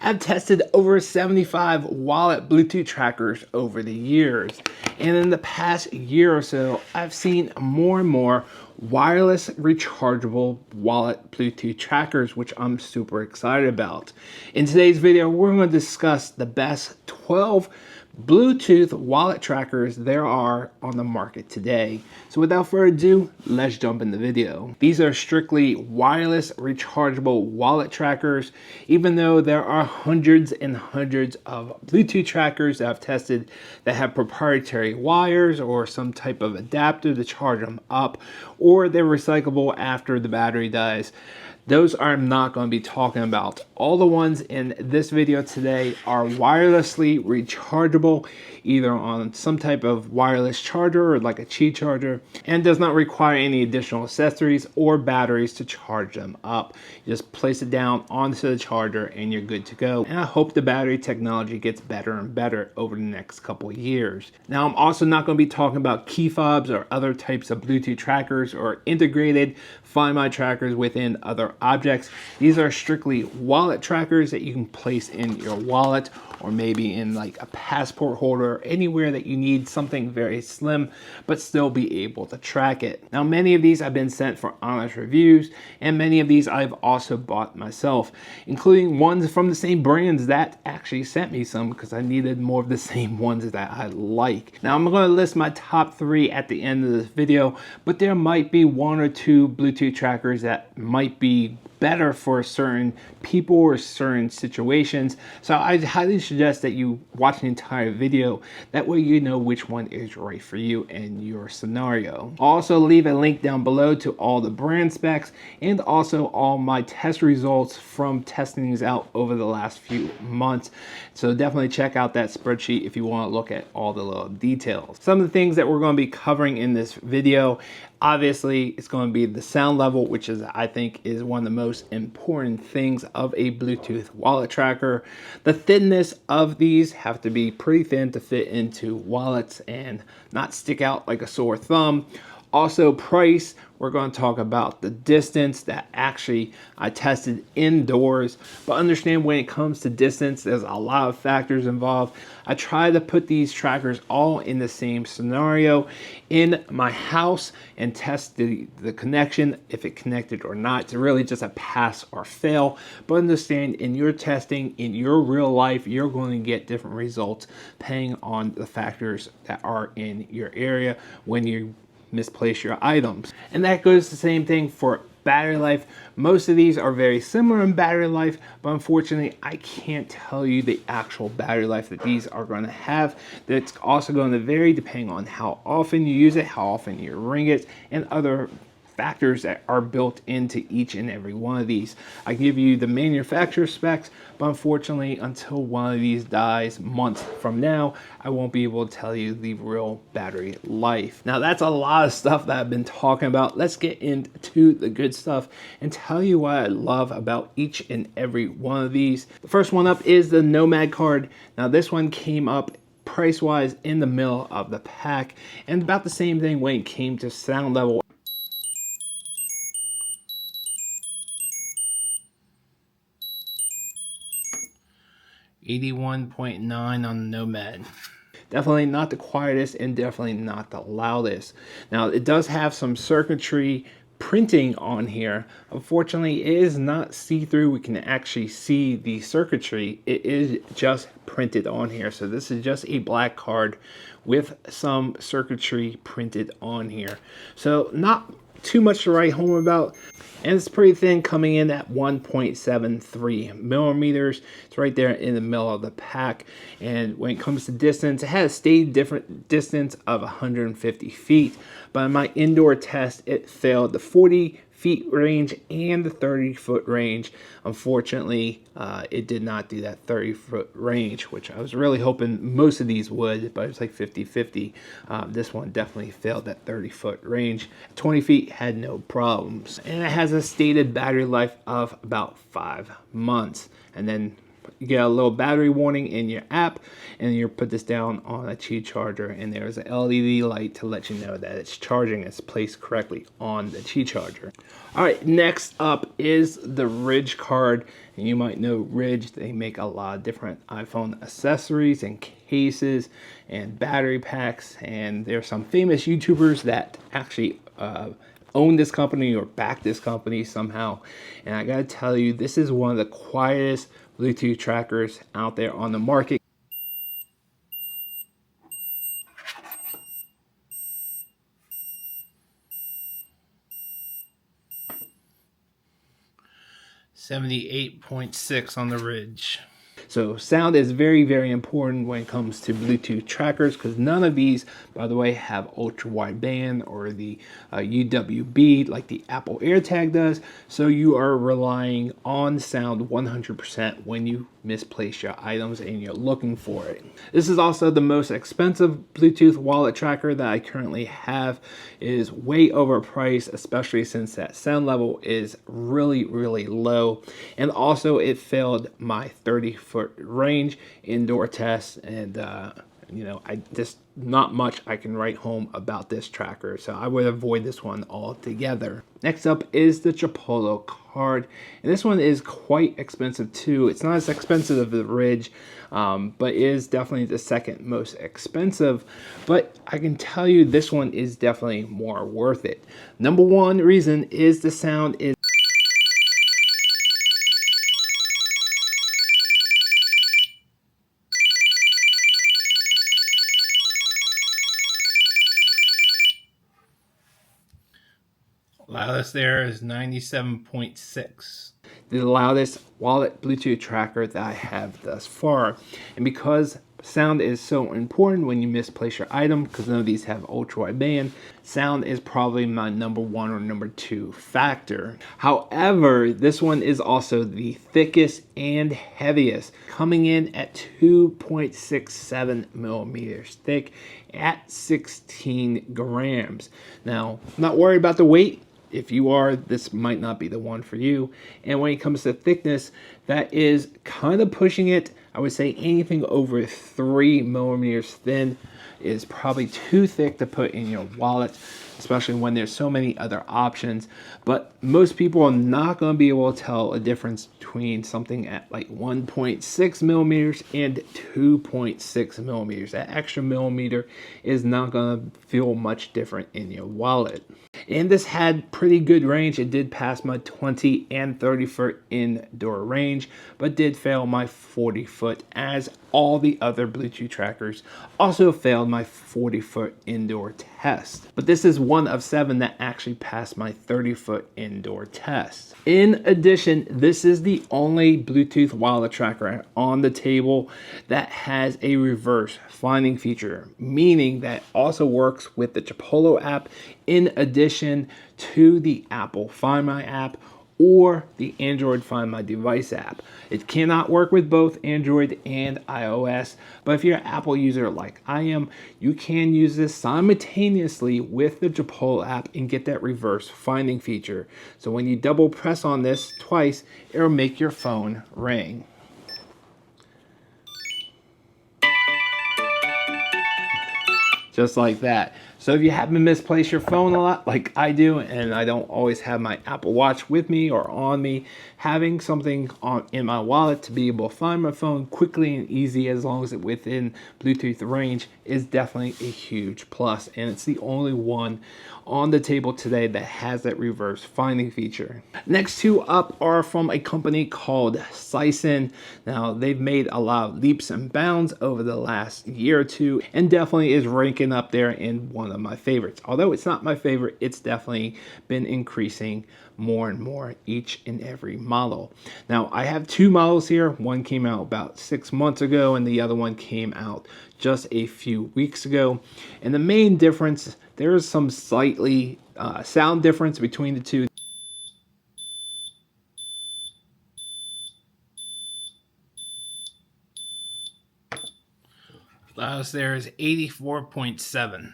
I've tested over 75 wallet Bluetooth trackers over the years. And in the past year or so, I've seen more and more wireless rechargeable wallet Bluetooth trackers, which I'm super excited about. In today's video, we're going to discuss the best 12 Bluetooth wallet trackers there are on the market today. So without further ado, let's jump in the video. These are strictly wireless rechargeable wallet trackers, even though there are hundreds and hundreds of Bluetooth trackers that I've tested that have proprietary wires or some type of adapter to charge them up, or they're recyclable after the battery dies. Those I'm not going to be talking about. All the ones in this video today are wirelessly rechargeable, either on some type of wireless charger or like a Qi charger, and does not require any additional accessories or batteries to charge them up. You just place it down onto the charger and you're good to go. And I hope the battery technology gets better and better over the next couple of years. Now, I'm also not going to be talking about key fobs or other types of Bluetooth trackers or integrated Find My trackers within other objects. These are strictly wallet trackers that you can place in your wallet or maybe in like a passport holder, anywhere that you need something very slim but still be able to track it. Now, many of these have been sent for honest reviews, and many of these I've also bought myself, including ones from the same brands that actually sent me some because I needed more of the same ones that I like. Now, I'm going to list my top 3 at the end of this video, but there might be 1 or 2 Bluetooth trackers that might be better for certain people or certain situations. So I highly suggest that you watch the entire video. That way you know which one is right for you and your scenario. I'll also leave a link down below to all the brand specs and also all my test results from testing these out over the last few months. So definitely check out that spreadsheet if you want to look at all the little details. Some of the things that we're going to be covering in this video, obviously, it's going to be the sound level, which is, I think, is one of the most important things of a Bluetooth wallet tracker. The thinness of these have to be pretty thin to fit into wallets and not stick out like a sore thumb. Also, price. We're going to talk about the distance that actually I tested indoors. But understand, when it comes to distance, there's a lot of factors involved. I try to put these trackers all in the same scenario in my house and test the connection, if it connected or not. It's really just a pass or fail. But understand, in your testing, in your real life, you're going to get different results depending on the factors that are in your area when you misplace your items. And that goes the same thing for battery life. Most of these are very similar in battery life, but unfortunately I can't tell you the actual battery life that these are going to have. That's also going to vary depending on how often you use it, how often you ring it, and other factors that are built into each and every one of these. I give you the manufacturer specs, but unfortunately, until one of these dies months from now, I won't be able to tell you the real battery life. Now, that's a lot of stuff that I've been talking about. Let's get into the good stuff and tell you what I love about each and every one of these. The first one up is the Nomad card. Now, this one came up price-wise in the middle of the pack, and about the same thing when it came to sound level. 81.9 on the Nomad. Definitely not the quietest and definitely not the loudest. Now, it does have some circuitry printing on here. Unfortunately, it is not see-through. We can actually see the circuitry. It is just printed on here. So this is just a black card with some circuitry printed on here. So not too much to write home about. And it's pretty thin, coming in at 1.73 millimeters. It's right there in the middle of the pack. And when it comes to distance, it has a stated different distance of 150 feet. But in my indoor test, it failed the 40 feet range and the 30-foot range. Unfortunately, it did not do that 30-foot range, which I was really hoping most of these would, but it's like 50-50. This one definitely failed that 30-foot range. 20 feet had no problems. And it has a stated battery life of about 5 months. And then you get a little battery warning in your app, and you put this down on a Qi charger, and there's an LED light to let you know that it's charging. It's placed correctly on the Qi charger. All right, next up is the Ridge Card. And you might know Ridge, they make a lot of different iPhone accessories and cases and battery packs, and there's some famous YouTubers that actually own this company or back this company somehow. And I gotta tell you, this is one of the quietest Bluetooth trackers out there on the market. .78 on the Ridge. So sound is very, very important when it comes to Bluetooth trackers, because none of these, by the way, have ultra wideband or the UWB like the Apple AirTag does. So you are relying on sound 100% when you misplace your items and you're looking for it. This is also the most expensive Bluetooth wallet tracker that I currently have. It is way overpriced, especially since that sound level is really, really low. And also it failed my 30-foot range indoor test, and you know, I just not much I can write home about this tracker, so I would avoid this one altogether. Next up is the Chipolo Card, and this one is quite expensive too. It's not as expensive as the Ridge, but it is definitely the second most expensive. But I can tell you this one is definitely more worth it. Number one reason is the sound is loudest there is 97.6. The loudest wallet Bluetooth tracker that I have thus far. And because sound is so important when you misplace your item, because none of these have ultra wideband, sound is probably my number one or number two factor. However, this one is also the thickest and heaviest, coming in at 2.67 millimeters thick at 16 grams. Now, I'm not worried about the weight. If you are, this might not be the one for you. And when it comes to thickness, that is kind of pushing it. I would say anything over 3 millimeters thin is probably too thick to put in your wallet, especially when there's so many other options. But most people are not going to be able to tell a difference between something at like 1.6 millimeters and 2.6 millimeters. That extra millimeter is not going to feel much different in your wallet. And this had pretty good range. It did pass my 20 and 30 foot indoor range, but did fail my 40 foot, as all the other Bluetooth trackers also failed my 40 foot indoor test. But this is one of 7 that actually passed my 30 foot indoor test. In addition, this is the only Bluetooth wallet tracker on the table that has a reverse finding feature, meaning that also works with the Chipolo app in addition to the Apple Find My app or the Android Find My Device app. It cannot work with both Android and iOS, but if you're an Apple user like I am, you can use this simultaneously with the Chipolo app and get that reverse finding feature. So when you double press on this twice, it'll make your phone ring. Just like that. So if you happen to misplace your phone a lot like I do, and I don't always have my Apple Watch with me or on me, having something in my wallet to be able to find my phone quickly and easy as long as it's within Bluetooth range is definitely a huge plus. And it's the only one on the table today that has that reverse finding feature. Next two up are from a company called Seinxon. Now, they've made a lot of leaps and bounds over the last year or two, and definitely is ranking up there in one of my favorites. Although it's not my favorite, it's definitely been increasing more and more each and every model. Now, I have 2 models here. One came out about 6 months ago, and the other one came out just a few weeks ago. And the main difference, there is some slightly sound difference between the two. Loudest there is 84.7.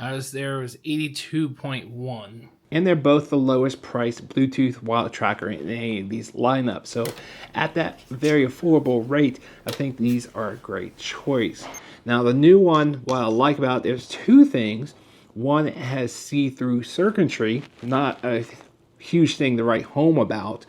As there was 82.1. And they're both the lowest priced Bluetooth wallet tracker in any of these lineups. So at that very affordable rate, I think these are a great choice. Now the new one, what I like about it, there's two things. One, it has see-through circuitry, not a huge thing to write home about,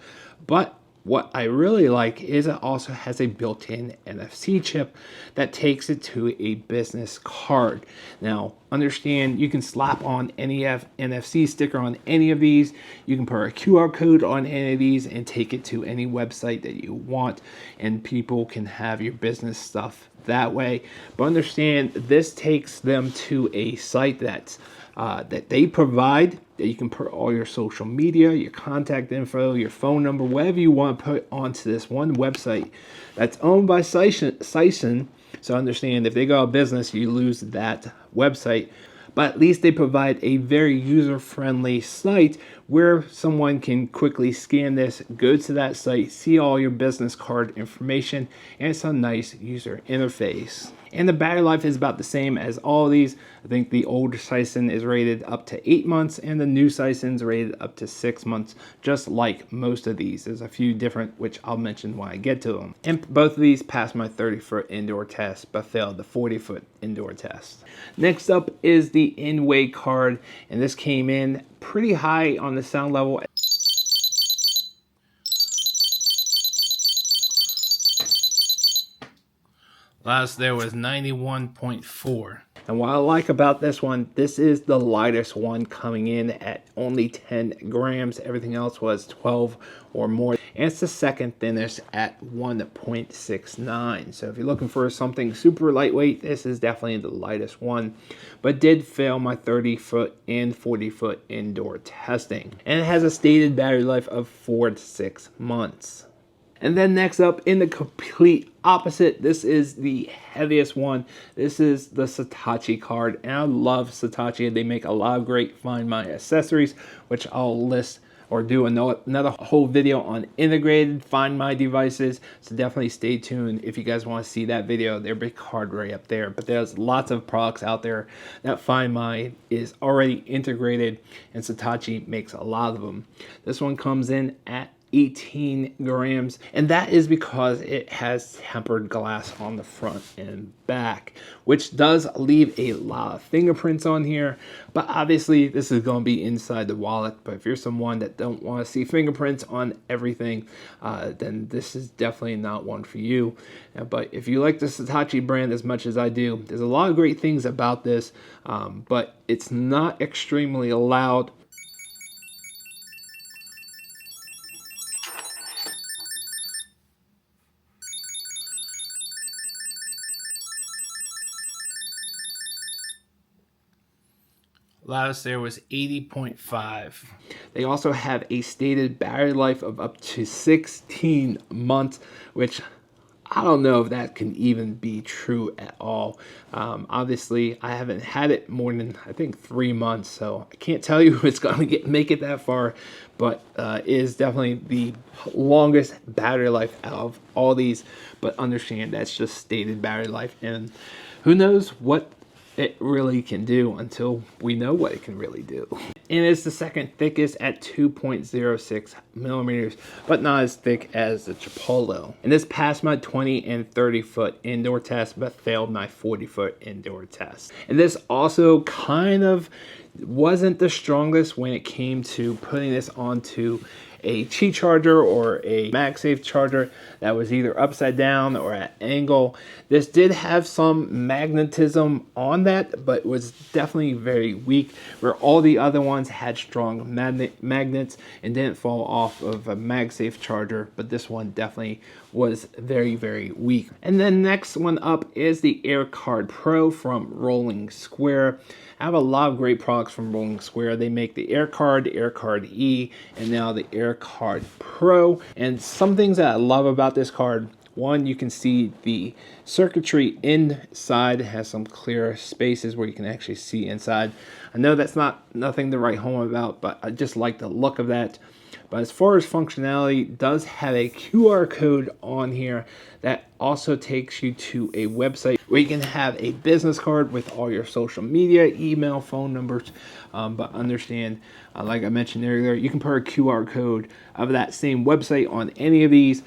but what I really like is it also has a built-in NFC chip that takes it to a business card. Now, understand you can slap on any NFC sticker on any of these. You can put a QR code on any of these and take it to any website that you want, and people can have your business stuff that way. But understand, this takes them to a site that's that they provide, that you can put all your social media, your contact info, your phone number, whatever you want to put onto this one website that's owned by Seinxon. So understand, if they go out of business, you lose that website. But at least they provide a very user-friendly site where someone can quickly scan this, go to that site, see all your business card information, and it's a nice user interface. And the battery life is about the same as all of these. I think the older Seinxon is rated up to 8 months and the new Seinxon is rated up to 6 months, just like most of these. There's a few different, which I'll mention when I get to them. And both of these passed my 30-foot indoor test, but failed the 40-foot indoor test. Next up is the Innway Card, and this came in pretty high on the sound level. Last there was 91.4. And what I like about this one, this is the lightest one coming in at only 10 grams. Everything else was 12 or more. And it's the second thinnest at 1.69. So if you're looking for something super lightweight, this is definitely the lightest one. But did fail my 30-foot and 40-foot indoor testing. And it has a stated battery life of 4 to 6 months. And then next up, in the complete opposite, this is the heaviest one. This is the Satechi Card, and I love Satechi. They make a lot of great Find My accessories, which I'll list or do another whole video on integrated Find My devices. So definitely stay tuned if you guys want to see that video. Their big card right up there. But there's lots of products out there that Find My is already integrated, and Satechi makes a lot of them. This one comes in at 18 grams, and that is because it has tempered glass on the front and back, which does leave a lot of fingerprints on here. But obviously this is going to be inside the wallet. But if you're someone that don't want to see fingerprints on everything, then this is definitely not one for you. But if you like the Satechi brand as much as I do, there's a lot of great things about this, but it's not extremely loud. Loudest there was 80.5. They also have a stated battery life of up to 16 months, which I don't know if that can even be true at all. Obviously, I haven't had it more than, I think, 3 months, so I can't tell you if it's going to make it that far, but it is definitely the longest battery life out of all these. But understand, that's just stated battery life, and who knows what it really can do until we know what it can really do. And it's the second thickest at 2.06 millimeters, but not as thick as the Chipolo. And this passed my 20 and 30 foot indoor test, but failed my 40-foot indoor test. And this also kind of wasn't the strongest when it came to putting this onto a Qi charger or a MagSafe charger that was either upside down or at angle. This did have some magnetism on that, but was definitely very weak, where all the other ones had strong magnets and didn't fall off of a MagSafe charger, but this one definitely was very, very weak. And then next one up is the Air Card Pro from Rolling Square. I have a lot of great products from Rolling Square. They make the Air Card E, and now the Air Card Pro. And some things that I love about this card: one, you can see the circuitry inside. It has some clear spaces where you can actually see inside. I know that's nothing to write home about, but I just like the look of that. But as far as functionality, it does have a QR code on here that also takes you to a website where you can have a business card with all your social media, email, phone numbers. But understand, like I mentioned earlier, you can put a QR code of that same website on any of these,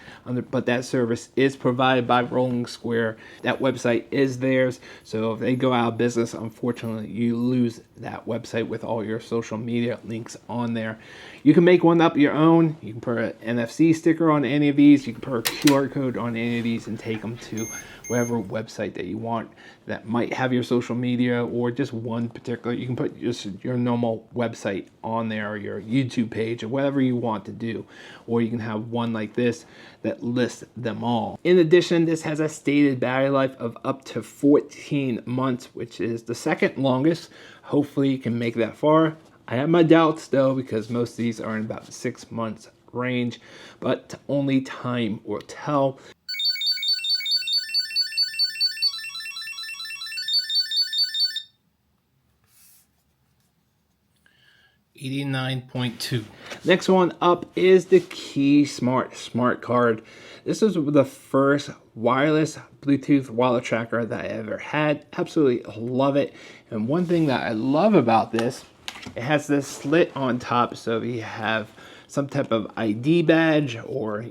but that service is provided by Rolling Square. That website is theirs. So if they go out of business, unfortunately, you lose that website with all your social media links on there. You can make one up your own. You can put an NFC sticker on any of these. You can put a QR code on any of these and take them to whatever website that you want that might have your social media, or just one particular. You can put just your normal website on there, or your YouTube page, or whatever you want to do. Or you can have one like this that lists them all. In addition, this has a stated battery life of up to 14 months, which is the second longest. Hopefully you can make that far. I have my doubts though, because most of these are in about the 6 months range, but only time will tell. 89.2. Next one up is the KeySmart Smart Card. This is the first wireless Bluetooth wallet tracker that I ever had. Absolutely love it. And one thing that I love about this, it has this slit on top, so if you have some type of ID badge, or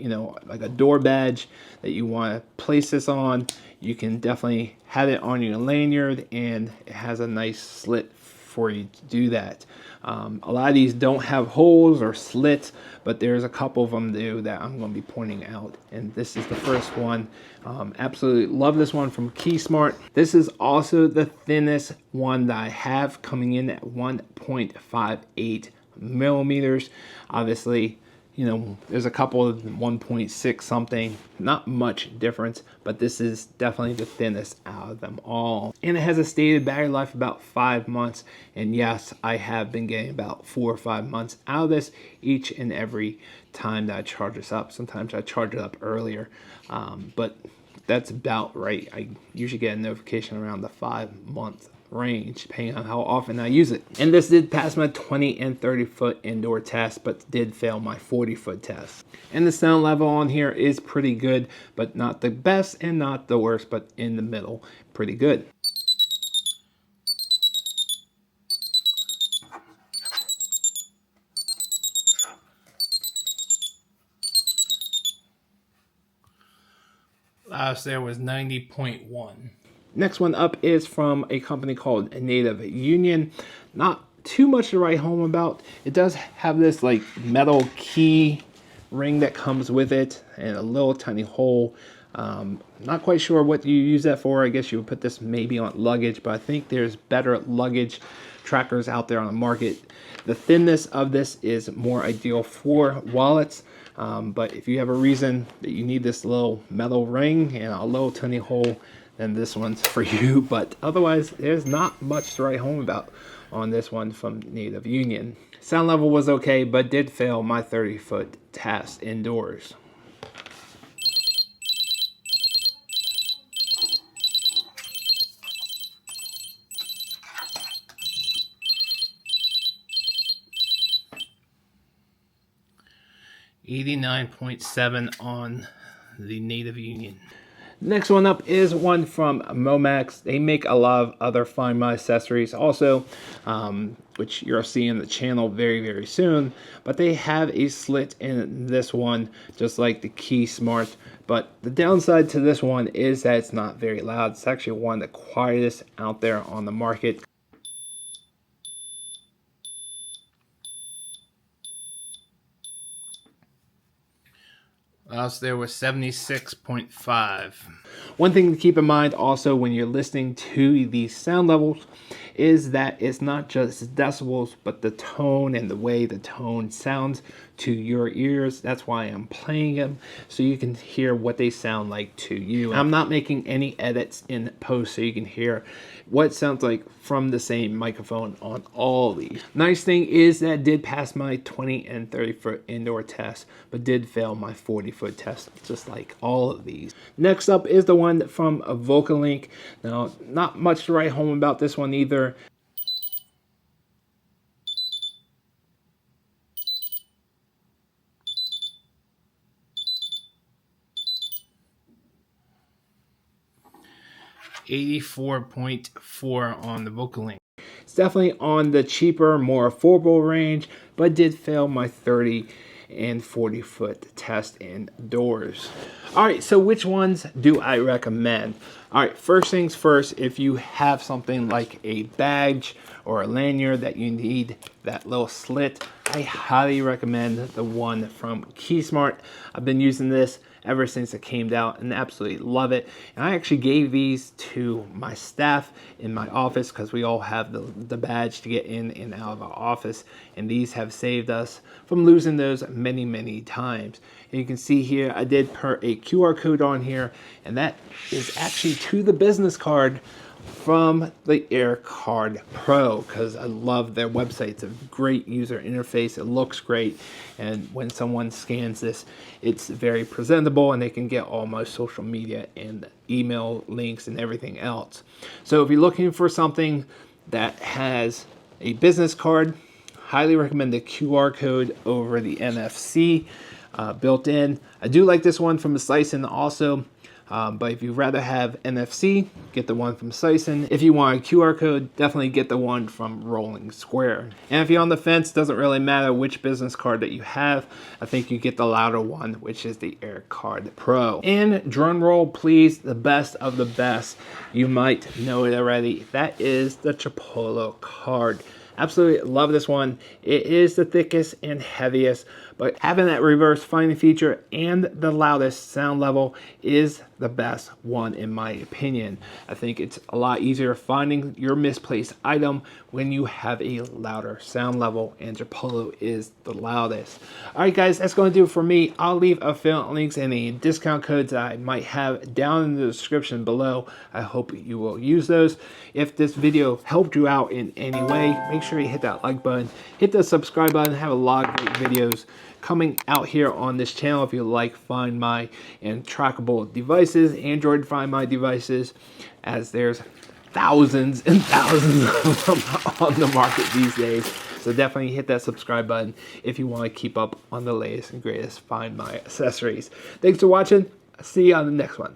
like a door badge that you want to place this on, you can definitely have it on your lanyard, and it has a nice slit for you to do that. A lot of these don't have holes or slits, but there's a couple of them do that I'm going to be pointing out, and this is the first one. Absolutely love this one from KeySmart. This is also the thinnest one that I have, coming in at 1.58 millimeters. Obviously, there's a couple of 1.6 something, not much difference, but this is definitely the thinnest out of them all. And it has a stated battery life about 5 months. And yes, I have been getting about 4 or 5 months out of this each and every time that I charge this up. Sometimes I charge it up earlier, but that's about right. I usually get a notification around the 5-month range, depending on how often I use it. And this did pass my 20 and 30 foot indoor test, but did fail my 40-foot test. And the sound level on here is pretty good, but not the best and not the worst, but in the middle, pretty good. Last there was 90.1. Next one up is from a company called Native Union. Not too much to write home about. It does have this like metal key ring that comes with it, and a little tiny hole. Not quite sure what you use that for. I guess you would put this maybe on luggage, but I think there's better luggage trackers out there on the market. The thinness of this is more ideal for wallets. But if you have a reason that you need this little metal ring and a little tiny hole, then this one's for you. But otherwise, there's not much to write home about on this one from Native Union. Sound level was okay, but did fail my 30-foot test indoors. $89.7 on the Native Union. Next one up is one from Momax. They make a lot of other Find My accessories also, which you'll see in the channel very, very soon. But they have a slit in this one, just like the KeySmart. But the downside to this one is that it's not very loud. It's actually one of the quietest out there on the market. Last there was 76.5. One thing to keep in mind also when you're listening to these sound levels is that it's not just decibels, but the tone and the way the tone sounds to your ears. That's why I'm playing them, so you can hear what they sound like to you. I'm not making any edits in post, so you can hear what it sounds like from the same microphone on all these. Nice thing is that it did pass my 20 and 30 foot indoor test, but did fail my 40-foot test, just like all of these. Next up is the one from Vocolinc. Now, not much to write home about this one either. 84.4 on the Vocolinc. It's definitely on the cheaper, more affordable range, but did fail my 30 and 40 foot test indoors. All right, so which ones do I recommend? All right, first things first, if you have something like a badge or a lanyard that you need that little slit, I highly recommend the one from KeySmart. I've been using this ever since it came out and absolutely love it. And I actually gave these to my staff in my office because we all have the badge to get in and out of our office, and these have saved us from losing those many times. And you can see here I did put a QR code on here, and that is actually to the business card from the Air Card Pro, because I love their website. It's a great user interface. It looks great, and when someone scans this, it's very presentable, and they can get all my social media and email links and everything else. So if you're looking for something that has a business card, highly recommend the QR code over the NFC built in. I do like this one from Seinxon also. But if you'd rather have NFC, get the one from Seinxon. If you want a QR code, definitely get the one from Rolling Square. And if you're on the fence, doesn't really matter which business card that you have. I think you get the louder one, which is the Air Card Pro. And drum roll, please, the best of the best. You might know it already. That is the Chipolo Card. Absolutely love this one. It is the thickest and heaviest, but having that reverse finding feature and the loudest sound level is the best one in my opinion. I think it's a lot easier finding your misplaced item when you have a louder sound level, and Chipolo is the loudest. All right, guys, that's going to do it for me. I'll leave affiliate links and any discount codes that I might have down in the description below. I hope you will use those. If this video helped you out in any way, make sure you hit that like button, hit the subscribe button. I have a lot of great videos coming out here on this channel. If you like Find My and trackable devices, Android Find My devices, as there's thousands and thousands of them on the market these days. So definitely hit that subscribe button if you want to keep up on the latest and greatest Find My accessories. Thanks for watching. See you on the next one.